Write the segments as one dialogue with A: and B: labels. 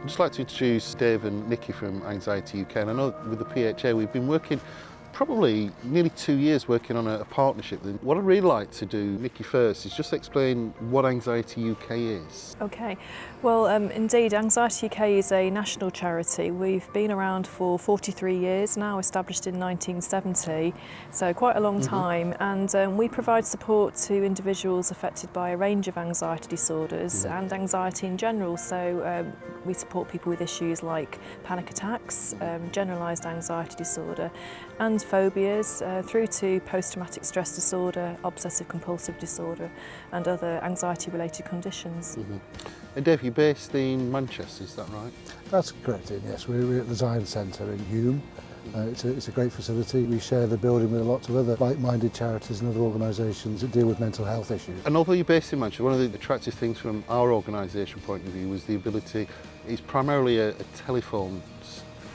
A: I'd just like to introduce Dave and Nikki from Anxiety UK, and I know with the PHA we've been working probably nearly 2 years working on a partnership. What I'd really like to do, Nikki first, is just explain what Anxiety UK is.
B: Okay, well indeed Anxiety UK is a national charity. We've been around for 43 years now, established in 1970, so quite a long time, and we provide support to individuals affected by a range of anxiety disorders and anxiety in general. So we support people with issues like panic attacks, generalised anxiety disorder and phobias, through to post-traumatic stress disorder, obsessive compulsive disorder and other anxiety related conditions.
A: And Dave, you're based in Manchester, is that right?
C: That's correct, Ian, yes. We're at the Zion Centre in Hume. It's a great facility. We share the building with lots of other like-minded charities and other organisations that deal with mental health issues.
A: And although you're based in Manchester, one of the attractive things from our organisation point of view was the ability, it's primarily a telephone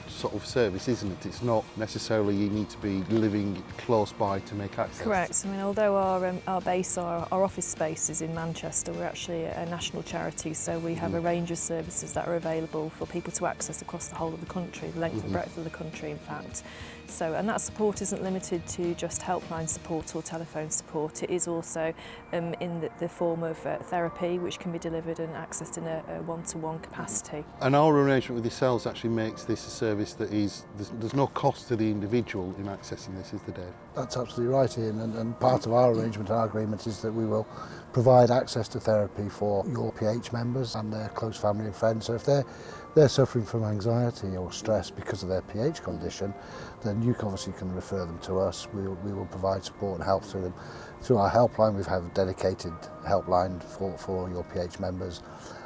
A: sort of service, isn't it? It's not necessarily you need to be living close by to make access.
B: Correct. I mean, although our base, our office space is in Manchester, we're actually a national charity, so we have a range of services that are available for people to access across the whole of the country, the length and breadth of the country, in fact. So, and that support isn't limited to just helpline support or telephone support. It is also in the form of therapy, which can be delivered and accessed in a one-to-one capacity.
A: And our arrangement with yourselves actually makes this a service that is, there's no cost to the individual in accessing this, is there, Dave?
C: That's absolutely right, Ian, and part of our arrangement and our agreement is that we will provide access to therapy for your PH members and their close family and friends. So if they're suffering from anxiety or stress because of their PH condition, then you obviously can refer them to us. We will provide support and help through them. Through our helpline, we have a dedicated helpline for your PH members,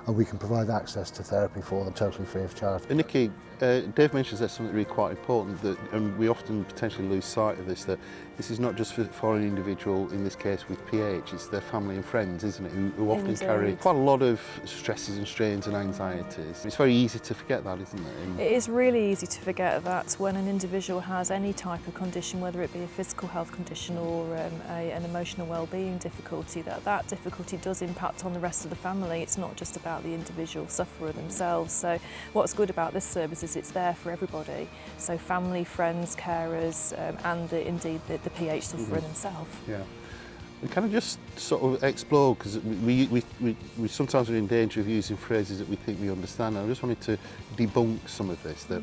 C: and we can provide access to therapy for them totally free of charge.
A: And Nikki, Dave mentions there's something really quite important, that, and we often potentially lose sight of this, that this is not just for an individual, in this case with PH, it's their family and friends, isn't it, who often
B: Indeed.
A: carry quite a lot of stresses and strains and anxieties. It's very easy to forget that, isn't it?
B: It is really easy to forget that when an individual has any type of condition, whether it be a physical health condition or an emotional well-being difficulty, that difficulty does impact on the rest of the family. It's not just about the individual sufferer themselves. So what's good about this service is it's there for everybody. So family, friends, carers, and indeed the PH sufferer themselves.
A: Yeah. And can I just sort of explore, because we sometimes are in danger of using phrases that we think we understand, and I just wanted to debunk some of this. That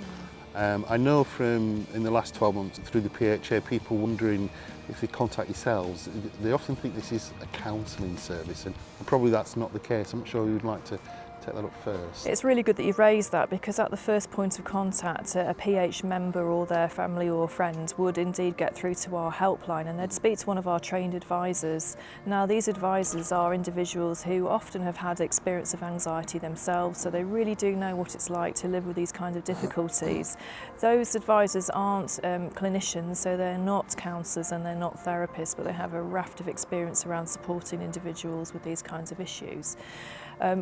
A: I know from in the last 12 months through the PHA, people wondering if they contact yourselves, they often think this is a counselling service, and probably that's not the case. I'm not sure you'd like to take that up first.
B: It's really good that you've raised that, because at the first point of contact, a PH member or their family or friend would indeed get through to our helpline and they'd speak to one of our trained advisors. Now, these advisors are individuals who often have had experience of anxiety themselves, so they really do know what it's like to live with these kinds of difficulties. Those advisors aren't clinicians, so they're not counsellors and they're not therapists, but they have a raft of experience around supporting individuals with these kinds of issues.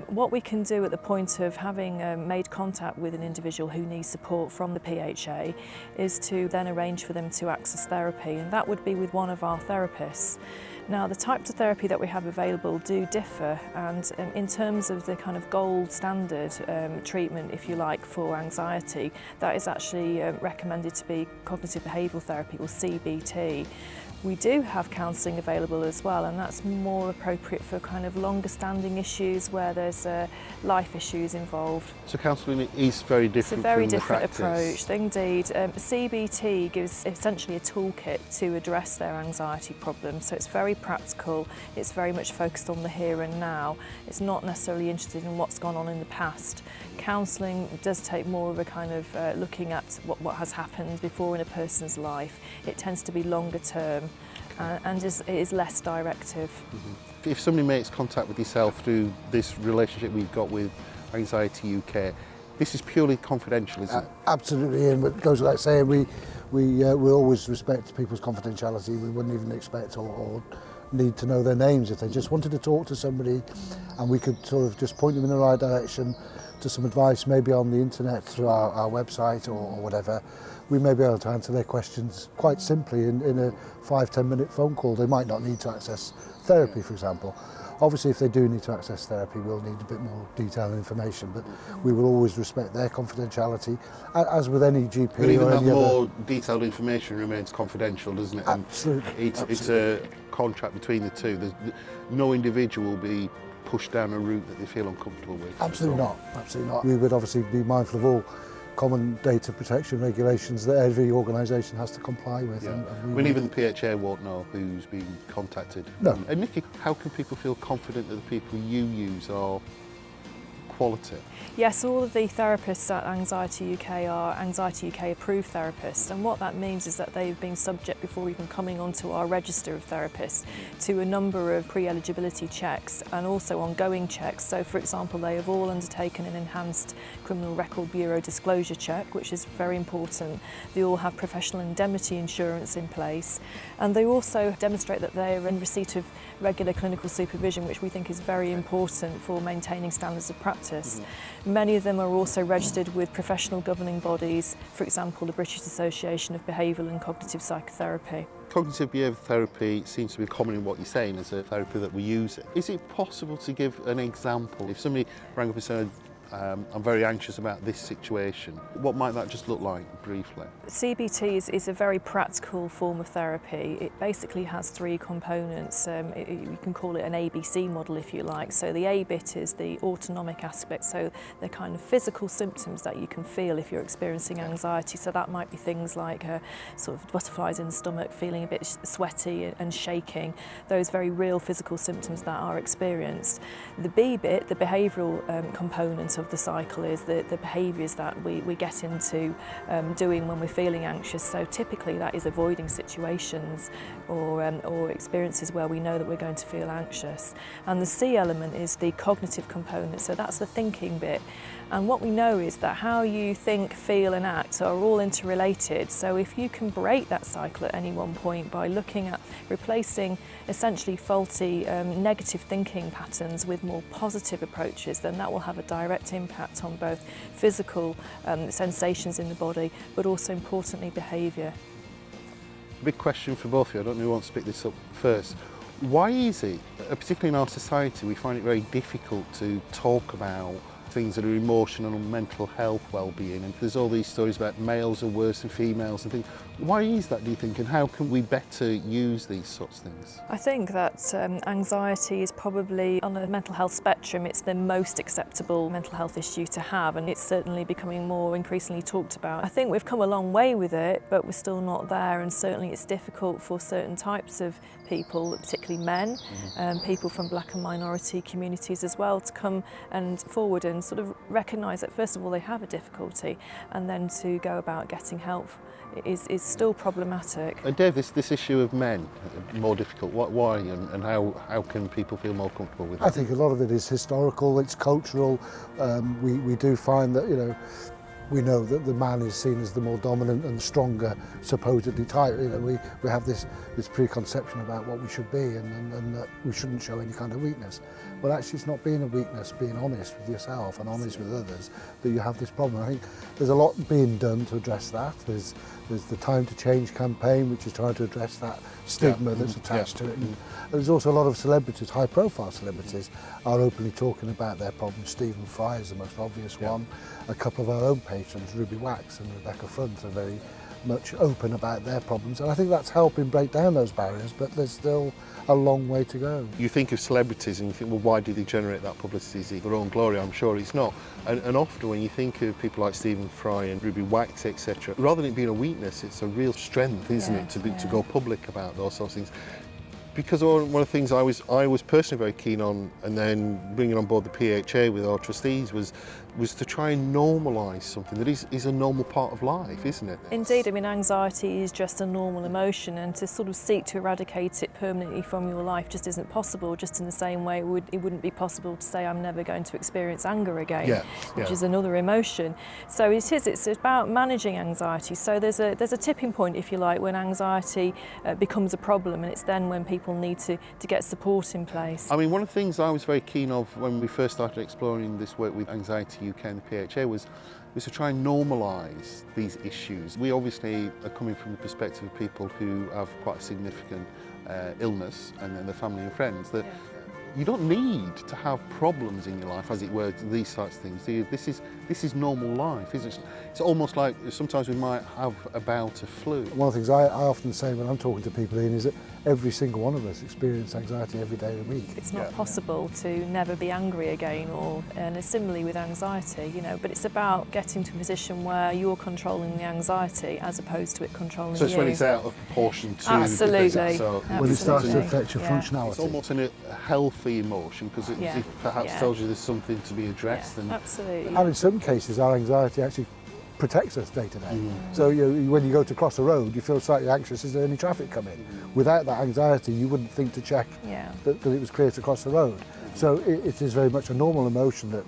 B: What we can do at the point of having made contact with an individual who needs support from the PHA is to then arrange for them to access therapy, and that would be with one of our therapists. Now, the types of therapy that we have available do differ, and in terms of the kind of gold standard treatment, if you like, for anxiety, that is actually recommended to be cognitive behavioural therapy, or CBT. We do have counselling available as well, and that's more appropriate for kind of longer standing issues where there's life issues involved.
A: So counselling is very different.
B: It's a very
A: from
B: different
A: the practice.
B: approach, indeed. CBT gives essentially a toolkit to address their anxiety problems, so it's very practical, it's very much focused on the here and now. It's not necessarily interested in what's gone on in the past. Counselling does take more of a kind of looking at what has happened before in a person's life. It tends to be longer term. And it is less directive.
A: If somebody makes contact with yourself through this relationship we've got with Anxiety UK, this is purely confidential, isn't it?
C: Absolutely, and it goes without saying, we always respect people's confidentiality. We wouldn't even expect or need to know their names. If they just wanted to talk to somebody and we could sort of just point them in the right direction to some advice, maybe on the internet through our website or whatever, we may be able to answer their questions quite simply in a 5-10 minute phone call. They might not need to access therapy, for example. Obviously, if they do need to access therapy, we'll need a bit more detailed information, but we will always respect their confidentiality, as with any GP
A: But even
C: or
A: that
C: any other.
A: more detailed information remains confidential, doesn't it? And
C: Absolutely.
A: it's a contract between the two. No individual will be pushed down a route that they feel uncomfortable with.
C: Absolutely not. Absolutely not. We would obviously be mindful of all common data protection regulations that every organisation has to comply with.
A: Yeah.
C: And
A: When even the PHA won't know who's been contacted.
C: No.
A: And Nikki, how can people feel confident that the people you use are quality?
B: Yes, all of the therapists at Anxiety UK are Anxiety UK approved therapists, and what that means is that they've been subject, before even coming onto our register of therapists, to a number of pre-eligibility checks and also ongoing checks. So for example, they have all undertaken an enhanced Criminal Record Bureau disclosure check, which is very important. They all have professional indemnity insurance in place, and they also demonstrate that they are in receipt of regular clinical supervision, which we think is very important for maintaining standards of practice. Many of them are also registered with professional governing bodies, for example the British Association of Behavioural and Cognitive Psychotherapy.
A: Cognitive behavioural therapy seems to be common in what you're saying as a therapy that we use it. Is it possible to give an example? If somebody rang up and said, I'm very anxious about this situation, what might that just look like briefly?
B: CBT is a very practical form of therapy. It basically has three components. You can call it an ABC model if you like. So the A bit is the autonomic aspect, so the kind of physical symptoms that you can feel if you're experiencing anxiety. So that might be things like sort of butterflies in the stomach, feeling a bit sweaty and shaking, those very real physical symptoms that are experienced. The B bit, the behavioural component of the cycle, is the behaviours that we get into doing when we're feeling anxious. So typically that is avoiding situations or experiences where we know that we're going to feel anxious. And the C element is the cognitive component, so that's the thinking bit. And what we know is that how you think, feel and act are all interrelated. So if you can break that cycle at any one point by looking at replacing essentially faulty negative thinking patterns with more positive approaches, then that will have a direct impact on both physical sensations in the body, but also importantly behaviour.
A: Big question for both of you. I don't know who wants to pick this up first. Why is it, particularly in our society, we find it very difficult to talk about things that are emotional and mental health well-being, and there's all these stories about males are worse than females and things. Why is that, do you think, and how can we better use these sorts of things?
B: I think that anxiety is probably, on a mental health spectrum, it's the most acceptable mental health issue to have, and it's certainly becoming more increasingly talked about. I think we've come a long way with it, but we're still not there, and certainly it's difficult for certain types of people, particularly men, people from black and minority communities as well, to come and forward and sort of recognise that first of all they have a difficulty, and then to go about getting help is still problematic.
A: And Dave, this issue of men, more difficult, why and how can people feel more comfortable with it?
C: I think a lot of it is historical, it's cultural. We do find that, we know that the man is seen as the more dominant and stronger, supposedly type. We have this preconception about what we should be and that we shouldn't show any kind of weakness. Well, actually, it's not being a weakness, being honest with yourself and honest with others that you have this problem. I think there's a lot being done to address that. There's the Time to Change campaign, which is trying to address that stigma that's attached to it. And there's also a lot of celebrities, high-profile celebrities, are openly talking about their problems. Stephen Fry is the most obvious one. A couple of our own patrons, Ruby Wax and Rebecca Front, are very much open about their problems, and I think that's helping break down those barriers, but there's still a long way to go.
A: You think of celebrities and you think, well, why do they generate that publicity? Is it their own glory? I'm sure it's not. And often when you think of people like Stephen Fry and Ruby Wax, etc., rather than it being a weakness, it's a real strength, isn't it, to go public about those sorts of things. Because one of the things I was personally very keen on, and then bringing on board the PHA with our trustees, was to try and normalise something that is a normal part of life, isn't it?
B: Indeed, I mean, anxiety is just a normal emotion, and to sort of seek to eradicate it permanently from your life just isn't possible, just in the same way it wouldn't be possible to say I'm never going to experience anger again, which is another emotion. So it's about managing anxiety. So there's a tipping point, if you like, when anxiety becomes a problem, and it's then when people need to get support in place.
A: I mean, one of the things I was very keen of when we first started exploring this work with Anxiety UK and the PHA was to try and normalise these issues. We obviously are coming from the perspective of people who have quite a significant illness, and then their family and friends, that you don't need to have problems in your life, as it were, these types of things. This is normal life, isn't it? It's almost like sometimes we might have a bout of flu.
C: One of the things I often say when I'm talking to people, Ian, is that every single one of us experience anxiety every day of the week.
B: It's not possible to never be angry again, and similarly with anxiety, but it's about getting to a position where you're controlling the anxiety as opposed to it controlling you.
A: So it's when it's out of proportion to
B: Absolutely.
A: the thing. So
C: When it starts to affect your
B: Yeah.
C: functionality.
A: it's almost a healthy emotion because it perhaps tells you there's something to be addressed.
B: Yeah,
A: And
B: absolutely.
C: And in some cases, our anxiety actually protects us day to day. So when you go to cross a road, you feel slightly anxious, is there any traffic coming? Without that anxiety, you wouldn't think to check that it was clear to cross the road. So it is very much a normal emotion that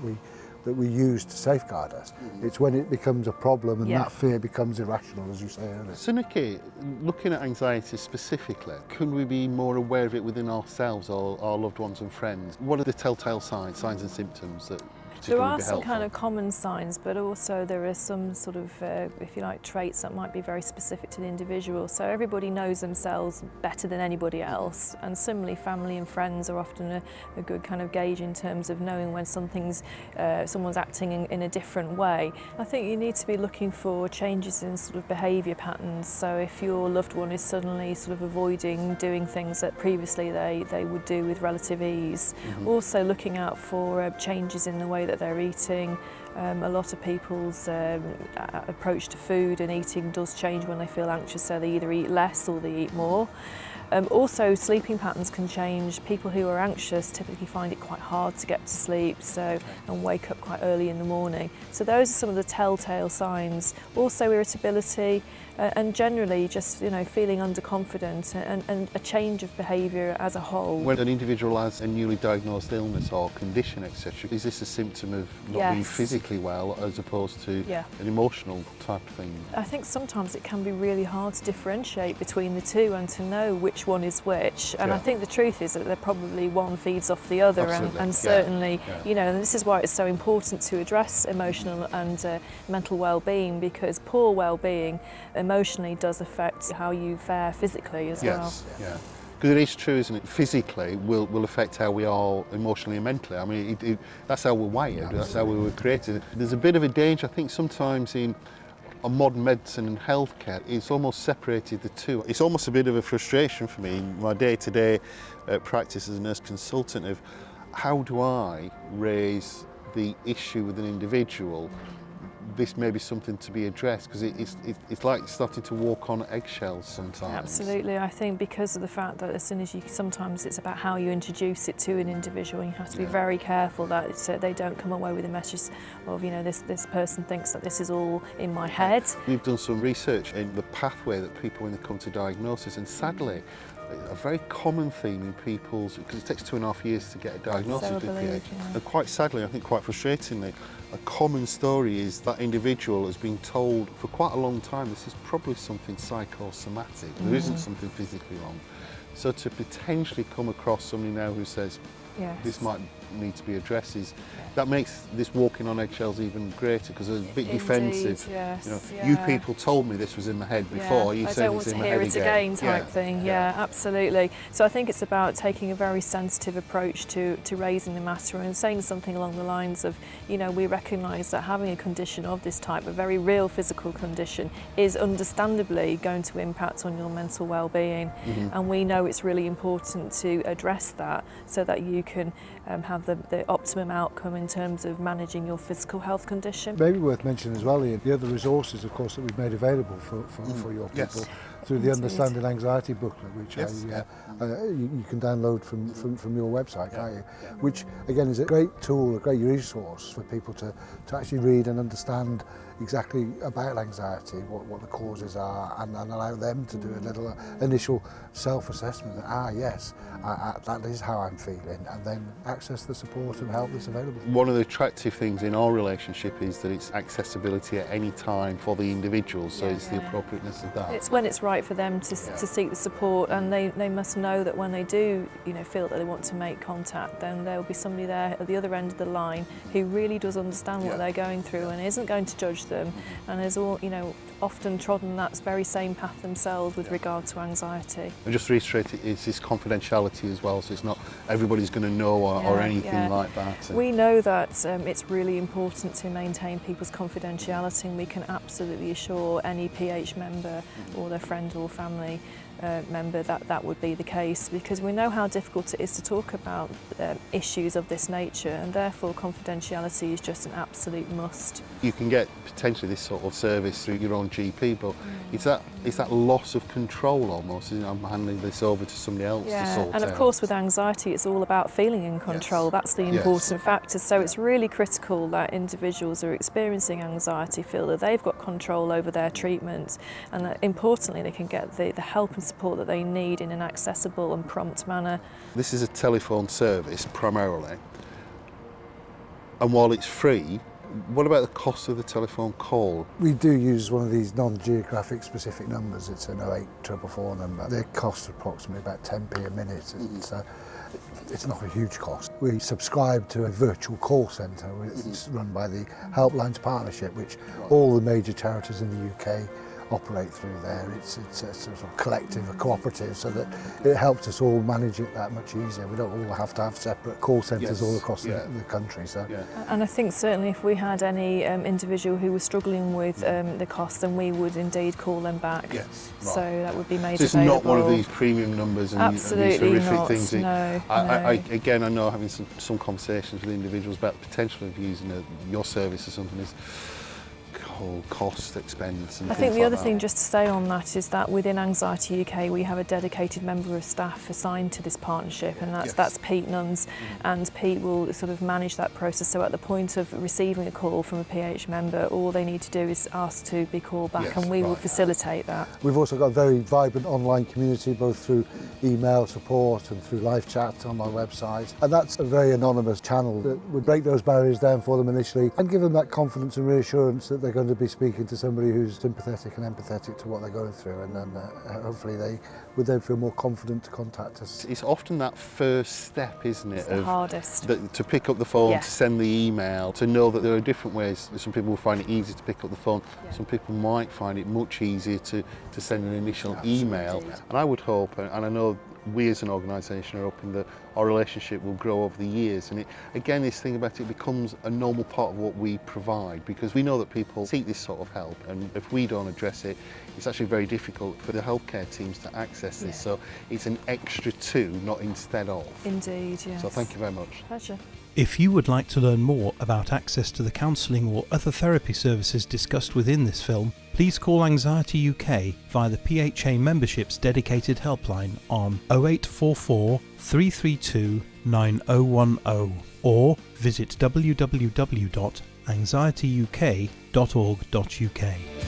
C: we use to safeguard us. It's when it becomes a problem and that fear becomes irrational, as you say earlier.
A: So Nikki, looking at anxiety specifically, can we be more aware of it within ourselves or our loved ones and friends? What are the telltale signs and symptoms that
B: There
A: particularly
B: are
A: be
B: some
A: helpful?
B: kind of common signs, but also there are some sort of, if you like, traits that might be very specific to the individual. So everybody knows themselves better than anybody else, and similarly family and friends are often a good kind of gauge in terms of knowing when someone's acting in a different way. I think you need to be looking for changes in sort of behaviour patterns. So if your loved one is suddenly sort of avoiding doing things that previously they would do with relative ease. Also looking out for changes in the way that they're eating. A lot of people's approach to food and eating does change when they feel anxious, so they either eat less or they eat more. Also, sleeping patterns can change. People who are anxious typically find it quite hard to get to sleep and wake up quite early in the morning. So those are some of the telltale signs. Also irritability and generally just feeling underconfident and a change of behaviour as a whole.
A: When an individual has a newly diagnosed illness or condition, etc., is this a symptom of not being physically well as opposed to an emotional type of thing?
B: I think sometimes it can be really hard to differentiate between the two and to know which one is which. And I think the truth is that they're probably one feeds off the other. And certainly, and this is why it's so important to address emotional and mental well-being, because poor well-being emotionally does affect how you fare physically as well.
A: Yeah. Because it is true, isn't it? Physically will affect how we are emotionally and mentally. I mean, that's how we're wired, that's how we were created. There's a bit of a danger, I think, sometimes in modern medicine and healthcare, it's almost separated the two. It's almost a bit of a frustration for me in my day-to-day practice as a nurse consultant of how do I raise the issue with an individual. This may be something to be addressed, because it's like starting to walk on eggshells sometimes.
B: Absolutely. I think because of the fact that as soon as sometimes it's about how you introduce it to an individual, and you have to be very careful that they don't come away with a message of, this person thinks that this is all in my head.
A: We've done some research in the pathway that people, when they come to diagnosis, and sadly, a very common theme in people's, because it takes 2.5 years to get a diagnosis with PH, and quite sadly, I think quite frustratingly, a common story is that individual has been told for quite a long time this is probably something psychosomatic, there isn't something physically wrong. So to potentially come across somebody now who says this might need to be addressed, that makes this walking on eggshells even greater, because it's a bit defensive. You people told me this was in my head before, you say it's in my head again. I don't want to hear it again type thing.
B: Yeah, absolutely. So I think it's about taking a very sensitive approach to raising the matter and saying something along the lines of, we recognise that having a condition of this type, a very real physical condition, is understandably going to impact on your mental well-being, and we know it's really important to address that so that you can have the optimum outcome in terms of managing your physical health condition.
C: Maybe worth mentioning as well, Ian, the other resources, of course, that we've made available for your people through the Understanding Anxiety booklet, which you can download from your website, can't you? Which, again, is a great tool, a great resource for people to actually read and understand exactly about anxiety, what the causes are, and allow them to do a little initial self-assessment that, yes, that is how I'm feeling, and then access the support and help that's available.
A: One of the attractive things in our relationship is that it's accessibility at any time for the individual, so it's the appropriateness of that.
B: It's when it's right right for them to seek the support, and they must know that when they do, feel that they want to make contact, then there will be somebody there at the other end of the line who really does understand what they're going through and isn't going to judge them, and is all, often trodden that very same path themselves with regard to anxiety.
A: And just to reiterate, it's this confidentiality as well, so it's not everybody's going to know or anything like that.
B: We know that it's really important to maintain people's confidentiality, and we can absolutely assure any PH member or their friend or family member that would be the case, because we know how difficult it is to talk about issues of this nature, and therefore confidentiality is just an absolute must.
A: You can get potentially this sort of service through your own GP, but it's that loss of control almost, isn't it? I'm handing this over to somebody else to sort
B: and of
A: out.
B: course with anxiety it's all about feeling in control. That's the important factor, so it's really critical that individuals who are experiencing anxiety feel that they've got control over their treatment, and that importantly they can get the help and support that they need in an accessible and prompt manner.
A: This is a telephone service primarily, and while it's free, what about the cost of the telephone call?
C: We do use one of these non-geographic specific numbers. It's an 08444 number. They cost approximately about 10p a minute. It's not a huge cost. We subscribe to a virtual call centre. It's run by the Helplines Partnership, which all the major charities in the UK operate through there. It's a sort of collective, a cooperative, so that it helps us all manage it that much easier. We don't all have to have separate call centres all across the country. So.
B: And I think certainly if we had any individual who was struggling with the cost, then we would indeed call them back. So that would be made
A: so it's
B: available.
A: not one of these premium numbers and these horrific things.
B: No.
A: Again, I know having some conversations with individuals about the potential of using your service or something is whole cost, expense and
B: I think the other thing just to say on that is that within Anxiety UK we have a dedicated member of staff assigned to this partnership, and that's Pete Nuns, and Pete will sort of manage that process, so at the point of receiving a call from a PH member, all they need to do is ask to be called back, and we will facilitate that.
C: We've also got a very vibrant online community, both through email support and through live chat on our website, and that's a very anonymous channel that would break those barriers down for them initially and give them that confidence and reassurance that they're going to be speaking to somebody who's sympathetic and empathetic to what they're going through, and then hopefully they would then feel more confident to contact us.
A: It's often that first step, isn't it?
B: It's the hardest.
A: To pick up the phone, to send the email, to know that there are different ways. Some people will find it easy to pick up the phone. Some people might find it much easier to send an initial email. And I would hope, and I know we as an organisation are hoping that our relationship will grow over the years, and again this thing about it becomes a normal part of what we provide, because we know that people seek this sort of help, and if we don't address it, it's actually very difficult for the healthcare teams to access this, so it's an extra to, not instead of.
B: Indeed, yes.
A: So thank you very much.
B: Pleasure.
D: If you would like to learn more about access to the counselling or other therapy services discussed within this film, please call Anxiety UK via the PHA membership's dedicated helpline on 0844 332 9010 or visit www.anxietyuk.org.uk.